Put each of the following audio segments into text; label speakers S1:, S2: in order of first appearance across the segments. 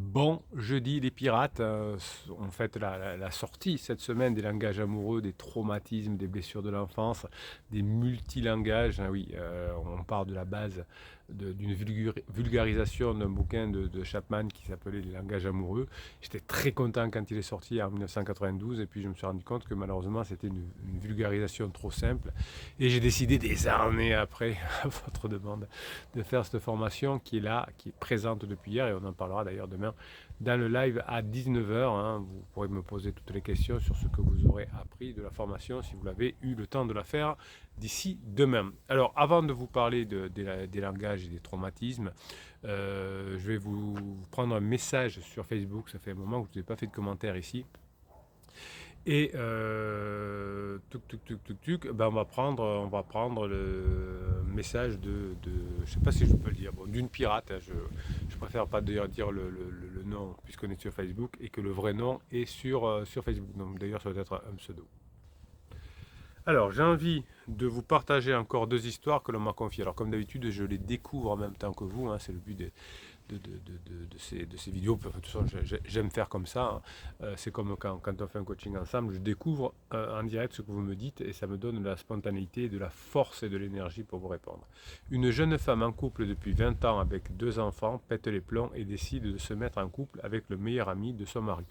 S1: Bon jeudi, les pirates ont fait la sortie cette semaine des langages amoureux, des traumatismes, des blessures de l'enfance, des multilangages. Ah oui, on part de la base d'une vulgarisation d'un bouquin de Chapman qui s'appelait Les langages amoureux. J'étais très content quand il est sorti en 1992 et puis je me suis rendu compte que malheureusement c'était une vulgarisation trop simple et j'ai décidé des années après, à votre demande, de faire cette formation qui est là, qui est présente depuis hier et on en parlera d'ailleurs demain dans le live à 19h. Hein. Vous pourrez me poser toutes les questions sur ce que vous aurez appris de la formation si vous l'avez eu le temps de la faire d'ici demain. Alors avant de vous parler des langages et des traumatismes, je vais vous prendre un message sur Facebook. Ça fait un moment que je n'ai pas fait de commentaire ici. Et ben on va prendre le message je sais pas si je peux le dire, bon, d'une pirate. Hein, je préfère pas d'ailleurs dire le nom puisqu'on est sur Facebook et que le vrai nom est sur Facebook. Donc d'ailleurs ça doit être un pseudo. Alors j'ai envie de vous partager encore deux histoires que l'on m'a confiées. Alors comme d'habitude je les découvre en même temps que vous, hein, c'est le but de ces vidéos. De toute façon, j'aime faire comme ça. Hein. C'est comme quand on fait un coaching ensemble, je découvre en direct ce que vous me dites et ça me donne de la spontanéité, de la force et de l'énergie pour vous répondre. Une jeune femme en couple depuis 20 ans avec deux enfants pète les plombs et décide de se mettre en couple avec le meilleur ami de son mari.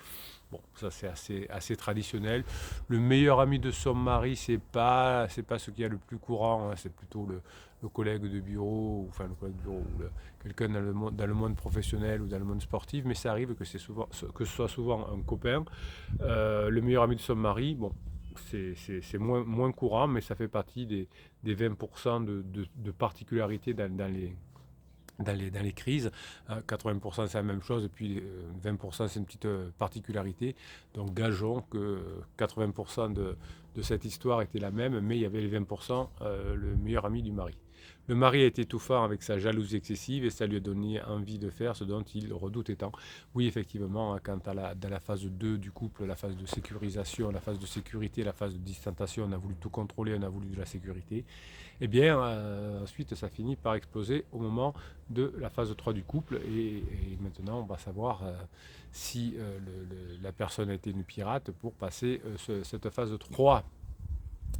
S1: Bon, ça c'est assez traditionnel. Le meilleur ami de son mari, c'est pas ce qu'il y a le plus courant. Hein. C'est plutôt le collègue de bureau, enfin le collègue de bureau, ou quelqu'un dans le monde professionnel ou dans le monde sportif. Mais ça arrive que que ce soit souvent un copain. Le meilleur ami de son mari, bon, c'est moins courant, mais ça fait partie des 20% de particularité dans les crises. 80% c'est la même chose, et puis 20% c'est une petite particularité. Donc gageons que 80% de cette histoire était la même, mais il y avait les 20%, le meilleur ami du mari. Le mari est étouffant avec sa jalousie excessive et ça lui a donné envie de faire ce dont il redoutait tant. Oui, effectivement, hein, quand dans la phase 2 du couple, la phase de sécurisation, la phase de sécurité, la phase de distanciation, on a voulu tout contrôler, on a voulu de la sécurité. Eh bien, ensuite, ça finit par exploser au moment de la phase 3 du couple. Et maintenant, on va savoir si la personne a été une pirate pour passer cette phase 3.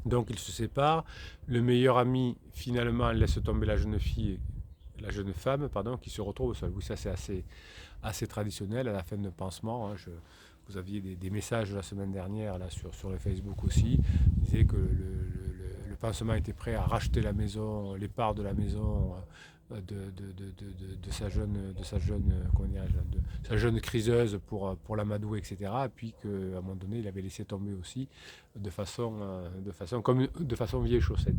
S1: Donc, ils se séparent. Le meilleur ami, finalement, laisse tomber la jeune femme, pardon, qui se retrouve seule. Oui, ça, c'est assez traditionnel à la fin d'un pansement. Hein. Vous aviez des messages la semaine dernière là, sur le Facebook aussi. Ils disaient que le pansement était prêt à racheter la maison, les parts de la maison de sa sa jeune criseuse pour l'amadouer, etc. Et puis qu'à un moment donné, il avait laissé tomber aussi de façon vieille chaussette.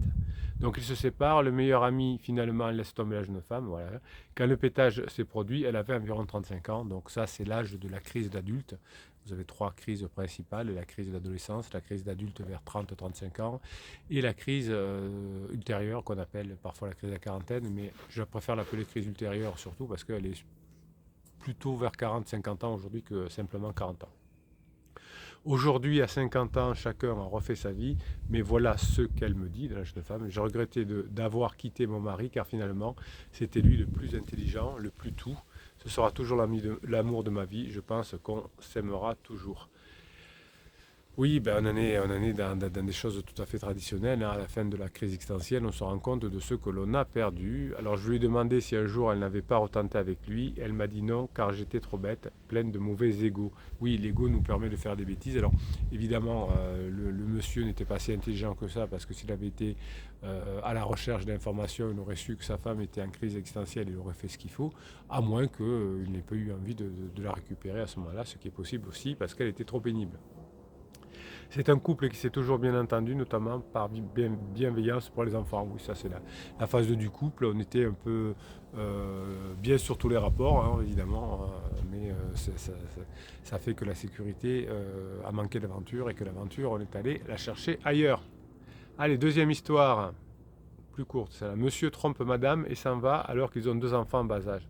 S1: Donc ils se séparent, le meilleur ami finalement laisse tomber la jeune femme. Voilà. Quand le pétage s'est produit, elle avait environ 35 ans, donc ça c'est l'âge de la crise d'adulte. Vous avez trois crises principales, la crise d'adolescence, la crise d'adulte vers 30-35 ans et la crise ultérieure qu'on appelle parfois la crise de la quarantaine, mais je préfère l'appeler crise ultérieure surtout parce qu'elle est plutôt vers 40-50 ans aujourd'hui que simplement 40 ans. Aujourd'hui, à 50 ans, chacun a refait sa vie, mais voilà ce qu'elle me dit, de la jeune femme. J'ai regretté d'avoir quitté mon mari, car finalement, c'était lui le plus intelligent, le plus tout. Ce sera toujours l'amour de ma vie. Je pense qu'on s'aimera toujours. Oui, ben on en est dans des choses tout à fait traditionnelles. Hein. À la fin de la crise existentielle, on se rend compte de ce que l'on a perdu. Alors je lui ai demandé si un jour elle n'avait pas retenté avec lui. Elle m'a dit non, car j'étais trop bête, pleine de mauvais ego. Oui, l'ego nous permet de faire des bêtises. Alors évidemment, le monsieur n'était pas si intelligent que ça, parce que s'il avait été à la recherche d'informations, il aurait su que sa femme était en crise existentielle, il aurait fait ce qu'il faut, à moins qu'il n'ait pas eu envie de la récupérer à ce moment-là, ce qui est possible aussi, parce qu'elle était trop pénible. C'est un couple qui s'est toujours bien entendu, notamment par bienveillance pour les enfants. Oui, ça c'est la phase 2 du couple. On était un peu bien sur tous les rapports, hein, évidemment, mais ça fait que la sécurité a manqué d'aventure et que l'aventure, on est allé la chercher ailleurs. Allez, deuxième histoire, plus courte. C'est là. Monsieur trompe madame et s'en va alors qu'ils ont deux enfants en bas âge.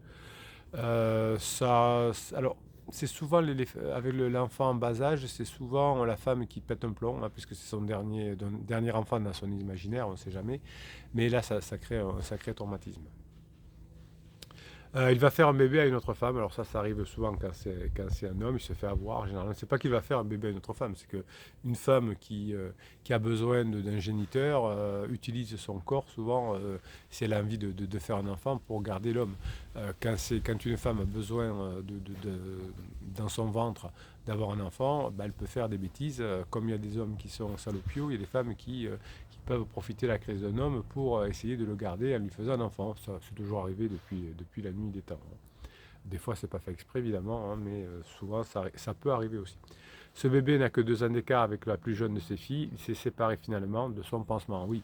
S1: Alors, c'est souvent avec l'enfant en bas âge, c'est souvent la femme qui pète un plomb, hein, puisque c'est son dernier enfant dans son imaginaire, on ne sait jamais. Mais là, ça crée un sacré traumatisme. Il va faire un bébé à une autre femme. Alors ça arrive souvent quand c'est un homme, il se fait avoir. Généralement, c'est pas qu'il va faire un bébé à une autre femme, c'est qu'une femme qui a besoin d'un géniteur utilise son corps souvent si elle a envie de faire un enfant pour garder l'homme. Quand une femme a besoin dans son ventre d'avoir un enfant, ben, elle peut faire des bêtises. Comme il y a des hommes qui sont salopios, il y a des femmes qui peuvent profiter de la crise d'un homme pour essayer de le garder en lui faisant un enfant. Ça, c'est toujours arrivé depuis la nuit des temps, hein. Des fois, c'est pas fait exprès, évidemment, hein, mais souvent, ça peut arriver aussi. Ce bébé n'a que 2 ans d'écart avec la plus jeune de ses filles. Il s'est séparé finalement de son pansement. Oui,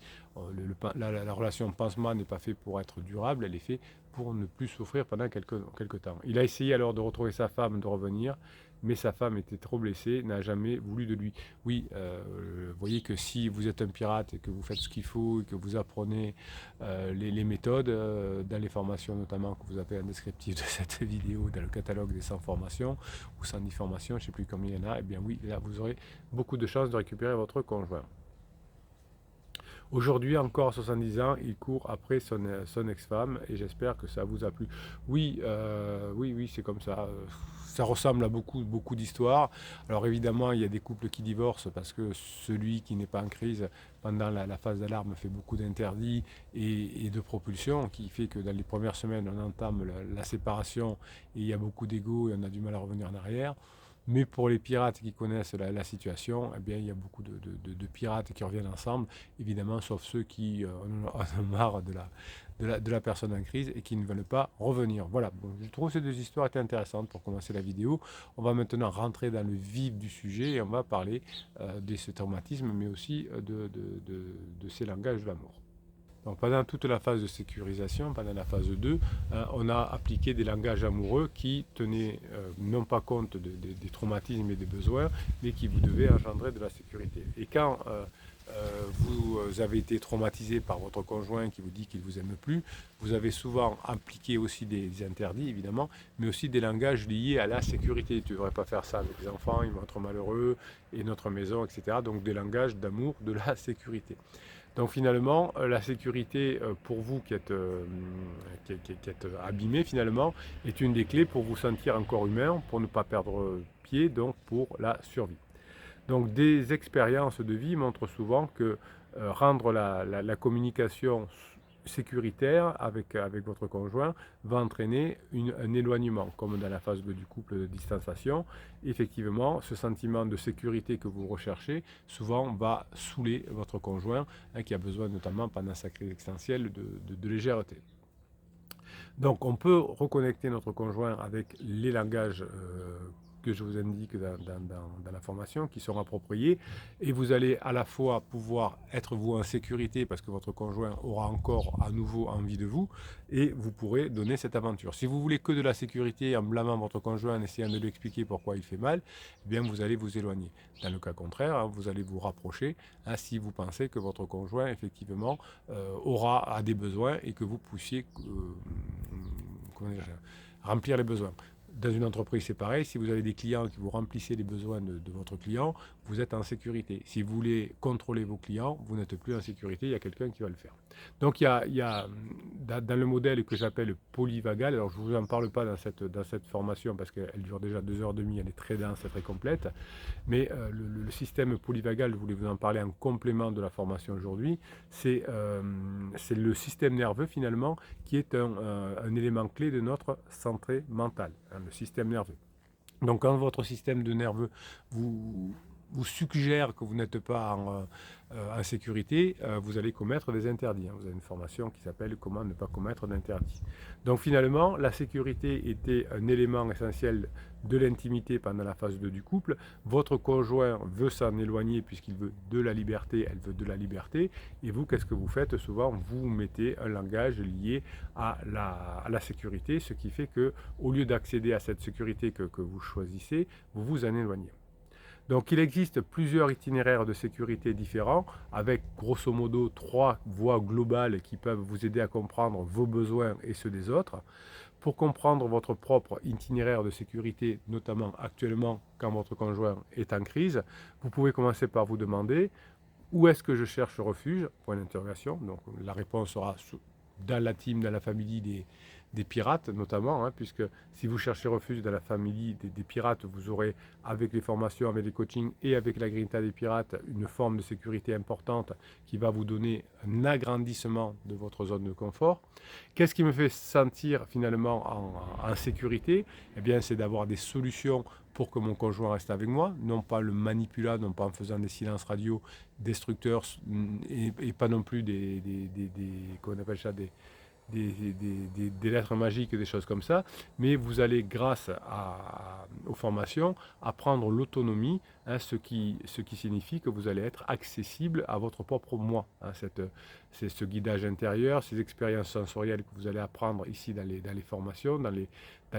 S1: la relation pansement n'est pas faite pour être durable, elle est faite pour ne plus souffrir pendant quelques temps. Il a essayé alors de retrouver sa femme, de revenir, mais sa femme était trop blessée, n'a jamais voulu de lui. Oui, vous voyez que si vous êtes un pirate et que vous faites ce qu'il faut et que vous apprenez les méthodes dans les formations notamment que vous avez un descriptif de cette vidéo dans le catalogue des 100 formations ou 110 formations, je ne sais plus combien il y en a, et bien oui, là vous aurez beaucoup de chances de récupérer votre conjoint. Aujourd'hui, encore à 70 ans, il court après son ex-femme et j'espère que ça vous a plu. Oui, oui, c'est comme ça. Ça ressemble à beaucoup d'histoires. Alors évidemment, il y a des couples qui divorcent parce que celui qui n'est pas en crise pendant la phase d'alarme fait beaucoup d'interdits et de propulsion, qui fait que dans les premières semaines, on entame la séparation et il y a beaucoup d'ego et on a du mal à revenir en arrière. Mais pour les pirates qui connaissent la situation, eh bien, il y a beaucoup de pirates qui reviennent ensemble, évidemment, sauf ceux qui en ont marre de la personne en crise et qui ne veulent pas revenir. Voilà, bon, je trouve ces 2 histoires étaient intéressantes pour commencer la vidéo. On va maintenant rentrer dans le vif du sujet et on va parler de ce traumatisme, mais aussi de ces langages de l'amour. Donc pendant toute la phase de sécurisation, pendant la phase 2, on a appliqué des langages amoureux qui tenaient non pas compte des traumatismes et des besoins, mais qui vous devaient engendrer de la sécurité. Et quand vous avez été traumatisé par votre conjoint qui vous dit qu'il ne vous aime plus, vous avez souvent appliqué aussi des interdits, évidemment, mais aussi des langages liés à la sécurité. Tu ne devrais pas faire ça avec les enfants, ils vont être malheureux, et notre maison, etc. Donc des langages d'amour de la sécurité. Donc finalement, la sécurité pour vous qui êtes abîmé finalement, est une des clés pour vous sentir encore humain, pour ne pas perdre pied, donc pour la survie. Donc des expériences de vie montrent souvent que rendre la communication sécuritaire avec votre conjoint va entraîner un éloignement, comme dans la phase 2 du couple de distanciation. Effectivement, ce sentiment de sécurité que vous recherchez, souvent va saouler votre conjoint, hein, qui a besoin notamment pendant sa crise existentielle de légèreté. Donc on peut reconnecter notre conjoint avec les langages que je vous indique dans la formation, qui sont appropriés, et vous allez à la fois pouvoir être vous en sécurité parce que votre conjoint aura encore à nouveau envie de vous, et vous pourrez donner cette aventure. Si vous voulez que de la sécurité en blâmant votre conjoint, en essayant de lui expliquer pourquoi il fait mal, eh bien vous allez vous éloigner. Dans le cas contraire, hein, vous allez vous rapprocher hein, si vous pensez que votre conjoint effectivement a des besoins et que vous puissiez remplir les besoins. Dans une entreprise, c'est pareil. Si vous avez des clients qui vous remplissez les besoins de votre client, vous êtes en sécurité. Si vous voulez contrôler vos clients, vous n'êtes plus en sécurité. Il y a quelqu'un qui va le faire. Donc, il y a dans le modèle que j'appelle polyvagal, alors je ne vous en parle pas dans cette formation parce qu'elle dure déjà 2h30, elle est très dense et très complète. Mais le système polyvagal, je voulais vous en parler en complément de la formation aujourd'hui, c'est le système nerveux finalement qui est un élément clé de notre santé mentale, hein, le système nerveux. Donc quand votre système nerveux vous suggère que vous n'êtes pas en sécurité, vous allez commettre des interdits, hein. Vous avez une formation qui s'appelle « Comment ne pas commettre d'interdits ». Donc finalement, la sécurité était un élément essentiel de l'intimité pendant la phase 2 du couple. Votre conjoint veut s'en éloigner puisqu'il veut de la liberté, elle veut de la liberté. Et vous, qu'est-ce que vous faites? Souvent, vous mettez un langage lié à la sécurité, ce qui fait que, au lieu d'accéder à cette sécurité que vous choisissez, vous vous en éloignez. Donc il existe plusieurs itinéraires de sécurité différents avec grosso modo 3 voies globales qui peuvent vous aider à comprendre vos besoins et ceux des autres. Pour comprendre votre propre itinéraire de sécurité, notamment actuellement quand votre conjoint est en crise, vous pouvez commencer par vous demander où est-ce que je cherche refuge? Point d'interrogation. Donc la réponse sera dans la team, dans la famille des pirates notamment, hein, puisque si vous cherchez refuge dans la famille des pirates, vous aurez avec les formations, avec les coachings et avec la grinta des pirates une forme de sécurité importante qui va vous donner un agrandissement de votre zone de confort. Qu'est-ce qui me fait sentir finalement en sécurité? Eh bien, c'est d'avoir des solutions pour que mon conjoint reste avec moi, non pas le manipulant, non pas en faisant des silences radio destructeurs et pas non plus comment on appelle ça, des lettres magiques, des choses comme ça, mais vous allez, grâce aux formations, apprendre l'autonomie, hein, ce qui signifie que vous allez être accessible à votre propre moi. Hein, c'est ce guidage intérieur, ces expériences sensorielles que vous allez apprendre ici dans les formations, dans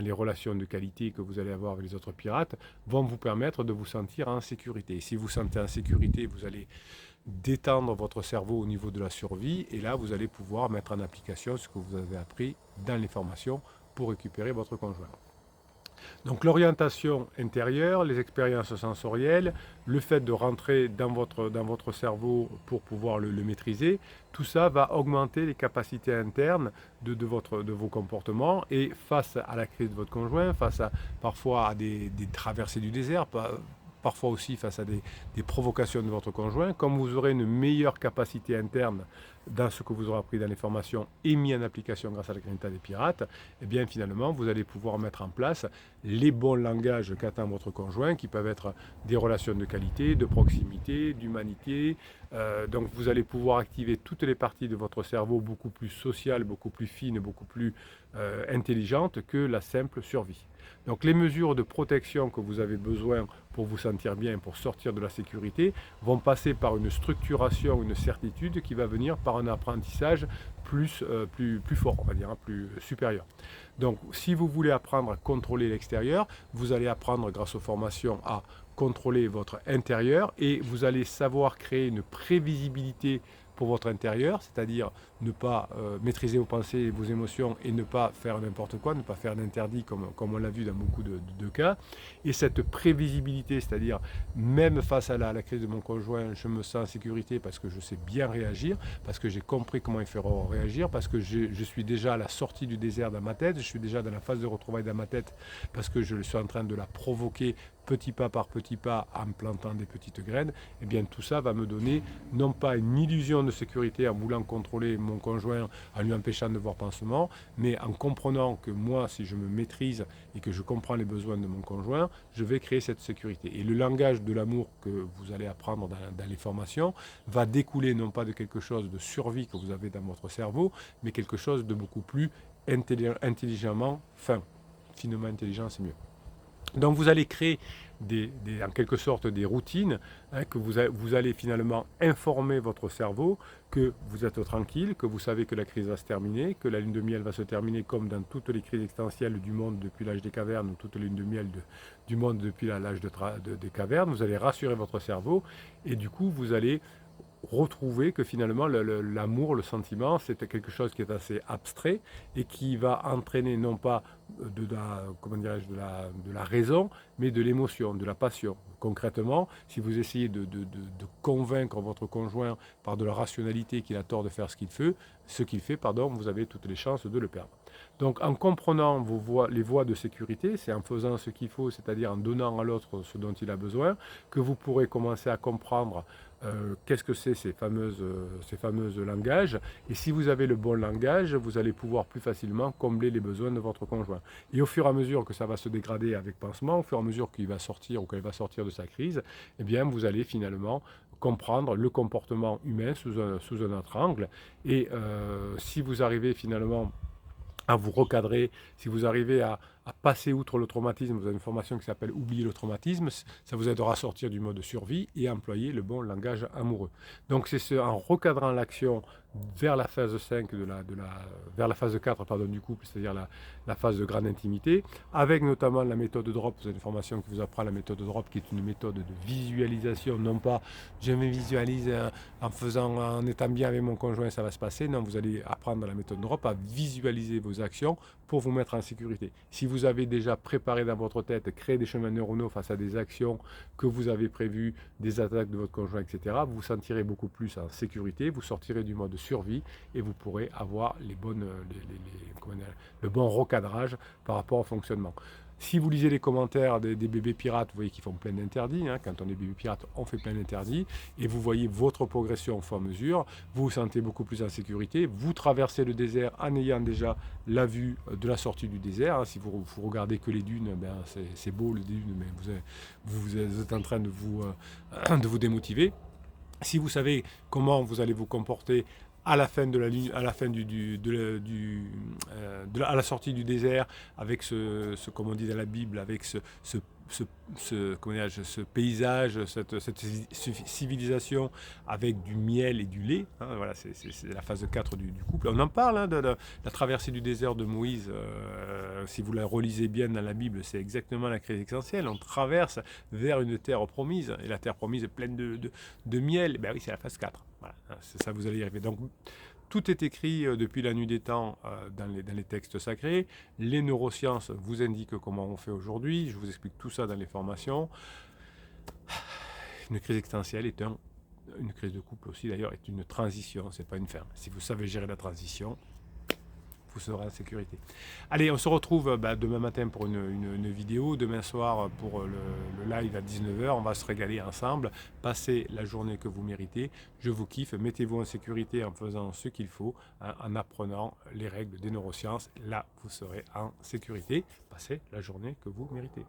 S1: les relations de qualité que vous allez avoir avec les autres pirates, vont vous permettre de vous sentir en sécurité. Et si vous vous sentez en sécurité, vous allez détendre votre cerveau au niveau de la survie et là vous allez pouvoir mettre en application ce que vous avez appris dans les formations pour récupérer votre conjoint. Donc l'orientation intérieure, les expériences sensorielles, le fait de rentrer dans votre cerveau pour pouvoir le maîtriser, tout ça va augmenter les capacités internes de vos comportements et face à la crise de votre conjoint, face parfois à des traversées du désert, parfois aussi face à des provocations de votre conjoint, comme vous aurez une meilleure capacité interne dans ce que vous aurez appris dans les formations et mis en application grâce à la grinta des pirates, et bien finalement vous allez pouvoir mettre en place les bons langages qu'attend votre conjoint, qui peuvent être des relations de qualité, de proximité, d'humanité. Donc vous allez pouvoir activer toutes les parties de votre cerveau beaucoup plus sociales, beaucoup plus fines, beaucoup plus intelligentes que la simple survie. Donc les mesures de protection que vous avez besoin pour vous sentir bien, pour sortir de la sécurité, vont passer par une structuration, une certitude qui va venir par un apprentissage plus fort, on va dire, hein, plus supérieur. Donc si vous voulez apprendre à contrôler l'extérieur, vous allez apprendre grâce aux formations à contrôler votre intérieur et vous allez savoir créer une prévisibilité pour votre intérieur, c'est-à-dire ne pas maîtriser vos pensées et vos émotions et ne pas faire n'importe quoi, ne pas faire d'interdit comme on l'a vu dans beaucoup de cas. Et cette prévisibilité, c'est-à-dire même face à la crise de mon conjoint, je me sens en sécurité parce que je sais bien réagir, parce que j'ai compris comment il feront réagir, parce que je suis déjà à la sortie du désert dans ma tête, je suis déjà dans la phase de retrouvailles dans ma tête parce que je suis en train de la provoquer petit pas par petit pas en plantant des petites graines, et bien tout ça va me donner non pas une illusion de sécurité en voulant contrôler mon conjoint, en lui empêchant de voir pansement, mais en comprenant que moi, si je me maîtrise et que je comprends les besoins de mon conjoint, je vais créer cette sécurité. Et le langage de l'amour que vous allez apprendre dans les formations va découler non pas de quelque chose de survie que vous avez dans votre cerveau, mais quelque chose de beaucoup plus intelligemment fin. Finement intelligent, c'est mieux. Donc vous allez créer en quelque sorte des routines, hein, que vous allez finalement informer votre cerveau que vous êtes tranquille, que vous savez que la crise va se terminer, que la lune de miel va se terminer comme dans toutes les crises existentielles du monde depuis l'âge des cavernes ou toutes les lunes de miel du monde depuis l'âge des cavernes. Vous allez rassurer votre cerveau et du coup vous allez retrouver que finalement l'amour, le sentiment, c'est quelque chose qui est assez abstrait et qui va entraîner non pas de la raison, mais de l'émotion, de la passion. Concrètement, si vous essayez de convaincre votre conjoint par de la rationalité qu'il a tort de faire ce qu'il fait, vous avez toutes les chances de le perdre. Donc en comprenant les voies de sécurité, c'est en faisant ce qu'il faut, c'est-à-dire en donnant à l'autre ce dont il a besoin, que vous pourrez commencer à comprendre qu'est-ce que c'est ces fameuses langages. Et si vous avez le bon langage, vous allez pouvoir plus facilement combler les besoins de votre conjoint. Et au fur et à mesure que ça va se dégrader avec pansement, au fur et à mesure qu'il va sortir ou qu'elle va sortir de sa crise, eh bien vous allez finalement comprendre le comportement humain sous un autre angle. Et si vous arrivez finalement à vous recadrer, si vous arrivez à passer outre le traumatisme, vous avez une formation qui s'appelle Oublier le traumatisme, ça vous aidera à sortir du mode survie et à employer le bon langage amoureux. Donc c'est en recadrant l'action vers la phase 5 vers la phase 4 du couple, c'est-à-dire la phase de grande intimité, avec notamment la méthode DROP. Vous avez une formation qui vous apprend la méthode DROP, qui est une méthode de visualisation, non pas je me visualise en étant bien avec mon conjoint, ça va se passer. Non, vous allez apprendre la méthode DROP à visualiser vos actions pour vous mettre en sécurité. Si vous avez déjà préparé dans votre tête, créé des chemins neuronaux face à des actions que vous avez prévues, des attaques de votre conjoint, etc., vous vous sentirez beaucoup plus en sécurité, vous sortirez du mode survie et vous pourrez avoir comment dire, le bon recadrage par rapport au fonctionnement. Si vous lisez les commentaires des bébés pirates, vous voyez qu'ils font plein d'interdits. Hein. Quand on est bébé pirate, on fait plein d'interdits. Et vous voyez votre progression au fur et à mesure. Vous vous sentez beaucoup plus en sécurité. Vous traversez le désert en ayant déjà la vue de la sortie du désert. Hein. Si vous regardez que les dunes, ben c'est beau les dunes, mais vous êtes en train de vous démotiver. Si vous savez comment vous allez vous comporter à la fin de la ligne, à la fin à la sortie du désert, avec comme on dit dans la Bible, avec ce paysage, cette civilisation avec du miel et du lait. Hein, voilà, c'est la phase 4 du couple. On en parle hein, de la traversée du désert de Moïse. Si vous la relisez bien dans la Bible, c'est exactement la crise essentielle. On traverse vers une terre promise, et la terre promise est pleine de miel. Ben oui, c'est la phase 4. Voilà, c'est ça, vous allez y arriver. Donc, tout est écrit depuis la nuit des temps dans les textes sacrés. Les neurosciences vous indiquent comment on fait aujourd'hui. Je vous explique tout ça dans les formations. Une crise existentielle est une crise de couple aussi d'ailleurs, est une transition, c'est pas une fin. Si vous savez gérer la transition, vous serez en sécurité. Allez, on se retrouve demain matin pour une vidéo, demain soir pour le live à 19h, on va se régaler ensemble, passez la journée que vous méritez, je vous kiffe, mettez-vous en sécurité en faisant ce qu'il faut, hein, en apprenant les règles des neurosciences, là vous serez en sécurité, passez la journée que vous méritez.